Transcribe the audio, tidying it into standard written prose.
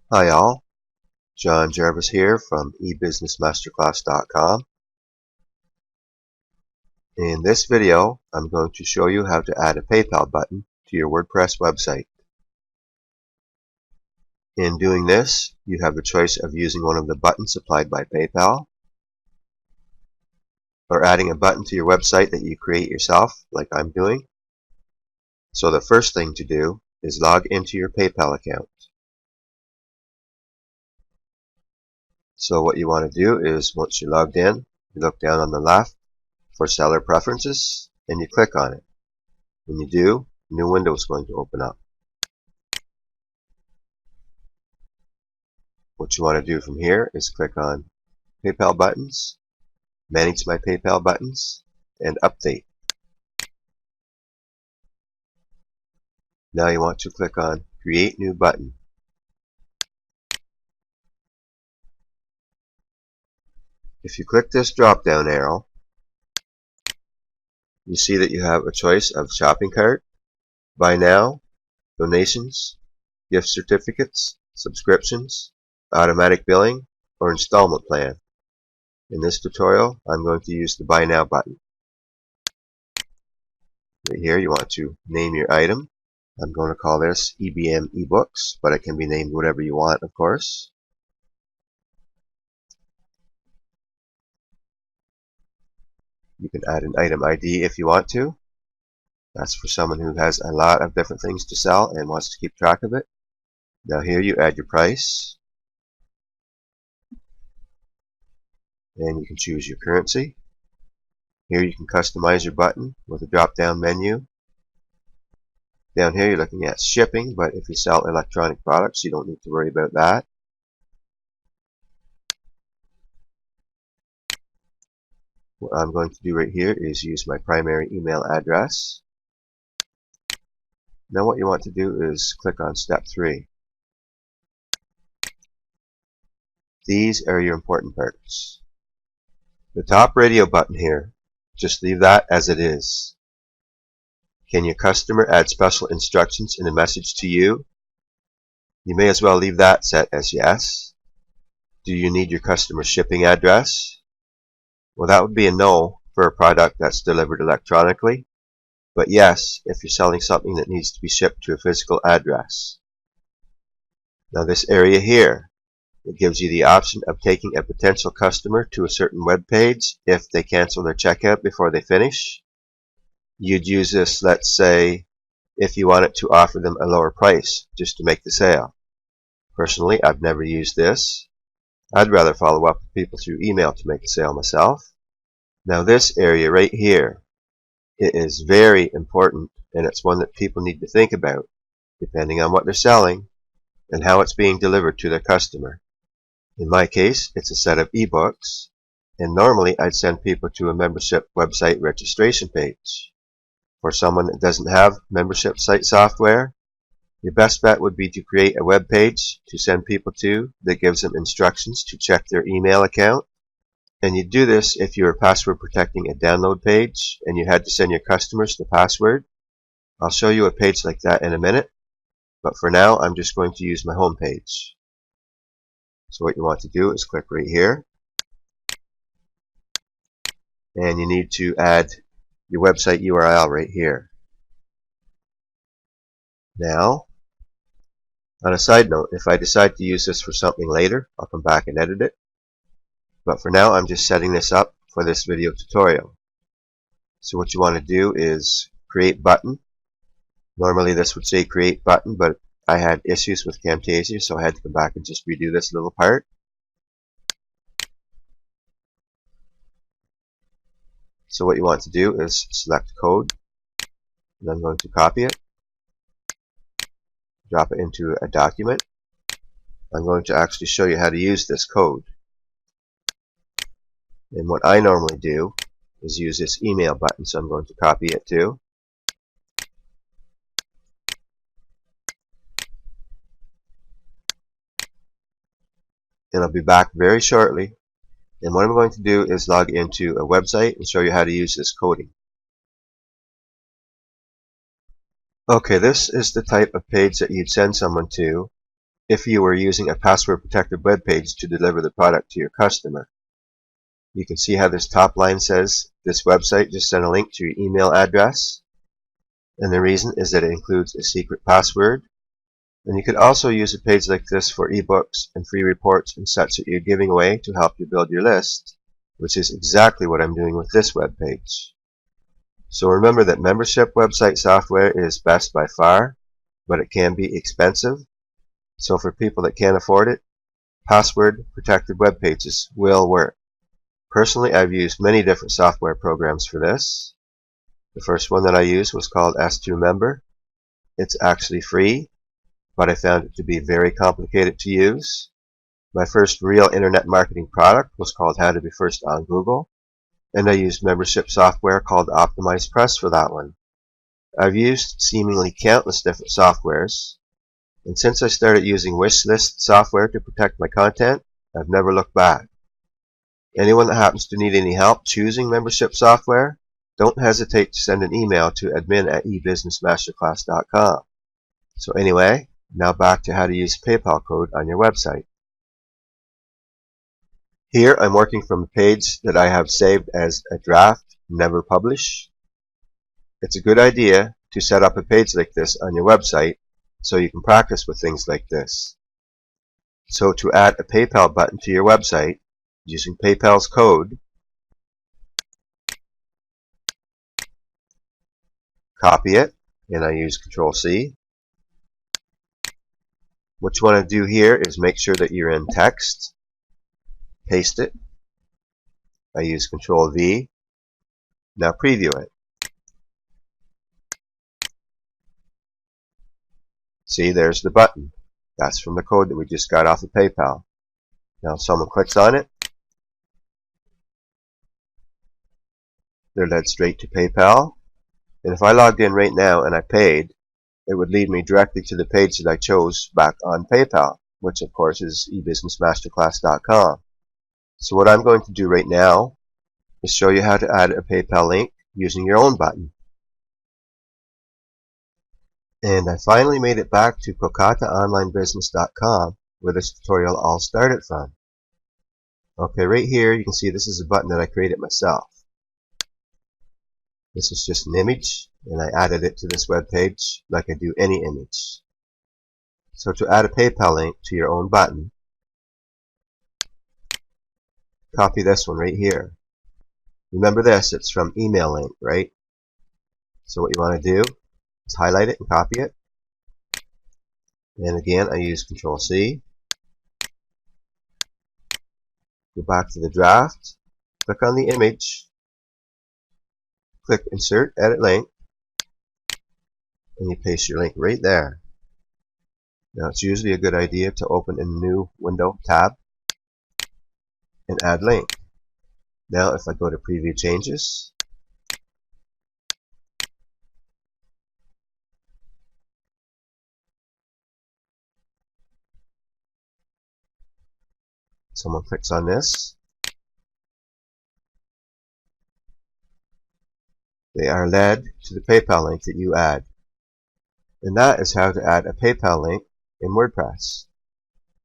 Hi all, John Jarvis here from ebusinessmasterclass.com. In this video, I'm going to show you how to add a PayPal button to your WordPress website. In doing this, you have the choice of using one of the buttons supplied by PayPal, or adding a button to your website that you create yourself, like I'm doing. So the first thing to do is log into your PayPal account. So what you want to do is, once you're logged in, you look down on the left for seller preferences and you click on it. When you do, a new window is going to open up. What you want to do from here is click on PayPal buttons, manage my PayPal buttons, and update. Now you want to click on create new button. If you click this drop down arrow, you see that you have a choice of shopping cart, buy now, donations, gift certificates, subscriptions, automatic billing, or installment plan. In this tutorial, I'm going to use the buy now button. Right here you want to name your item. I'm going to call this EBM eBooks, but it can be named whatever you want, of course. You can add an item ID if you want to. That's for someone who has a lot of different things to sell and wants to keep track of it. Now here you add your price, and you can choose your currency. Here you can customize your button with a drop-down menu. Down here you're looking at shipping, but if you sell electronic products you don't need to worry about that. What I'm going to do right here is use my primary email address. Now what you want to do is click on step 3. These are your important parts. The top radio button here, just leave that as it is. Can your customer add special instructions in a message to you? You may as well leave that set as yes. Do you need your customer's shipping address? Well, that would be a no for a product that's delivered electronically, but yes if you're selling something that needs to be shipped to a physical address. Now this area here, it gives you the option of taking a potential customer to a certain web page if they cancel their checkout before they finish. You'd use this, let's say, if you wanted to offer them a lower price just to make the sale. Personally, I've never used this. I'd rather follow up with people through email to make a sale myself. Now this area right here, it is very important, and it's one that people need to think about, depending on what they're selling and how it's being delivered to their customer. In my case, it's a set of ebooks, and normally I'd send people to a membership website registration page. For someone that doesn't have membership site software, your best bet would be to create a web page to send people to that gives them instructions to check their email account. And you do this if you were password protecting a download page and you had to send your customers the password. I'll show you a page like that in a minute, but for now I'm just going to use my home page. So what you want to do is click right here, and you need to add your website URL right here. Now, on a side note, if I decide to use this for something later, I'll come back and edit it. But for now, I'm just setting this up for this video tutorial. So what you want to do is create button. Normally this would say create button, but I had issues with Camtasia, so I had to come back and just redo this little part. So what you want to do is select code, and I'm going to copy it, drop it into a document. I'm going to actually show you how to use this code. And what I normally do is use this email button, so I'm going to copy it too. And I'll be back very shortly. And what I'm going to do is log into a website and show you how to use this coding. Okay, this is the type of page that you'd send someone to if you were using a password-protected web page to deliver the product to your customer. You can see how this top line says, this website just sent a link to your email address. And the reason is that it includes a secret password. And you could also use a page like this for ebooks and free reports and such that you're giving away to help you build your list, which is exactly what I'm doing with this web page. So remember that membership website software is best by far, but it can be expensive. So for people that can't afford it, password protected web pages will work. Personally, I've used many different software programs for this. The first one that I used was called S2Member. It's actually free, but I found it to be very complicated to use. My first real internet marketing product was called How to Be First on Google, and I used membership software called Optimize Press for that one. I've used seemingly countless different softwares, and since I started using wishlist software to protect my content, I've never looked back. Anyone that happens to need any help choosing membership software, don't hesitate to send an email to admin@ebusinessmasterclass.com. So anyway, now back to how to use PayPal code on your website. Here I'm working from a page that I have saved as a draft, never publish. It's a good idea to set up a page like this on your website so you can practice with things like this. So to add a PayPal button to your website using PayPal's code, copy it, and I use Control-C. What you want to do here is make sure that you're in text, paste it. I use Control-V. Now preview it. See, there's the button. That's from the code that we just got off of PayPal. Now if someone clicks on it, they're led straight to PayPal. And if I logged in right now and I paid, it would lead me directly to the page that I chose back on PayPal, which of course is ebusinessmasterclass.com. So what I'm going to do right now is show you how to add a PayPal link using your own button. And I finally made it back to kokataonlinebusiness.com, where this tutorial all started from. Okay, right here you can see this is a button that I created myself. This is just an image, and I added it to this web page like I do any image. So to add a PayPal link to your own button, copy this one right here. Remember this, it's from email link, right? So what you want to do is highlight it and copy it. And again, I use Control-C. Go back to the draft, click on the image, click Insert, Edit Link, and you paste your link right there. Now it's usually a good idea to open a new window tab and add link. Now if I go to Preview Changes, someone clicks on this, they are led to the PayPal link that you add. And that is how to add a PayPal link in WordPress.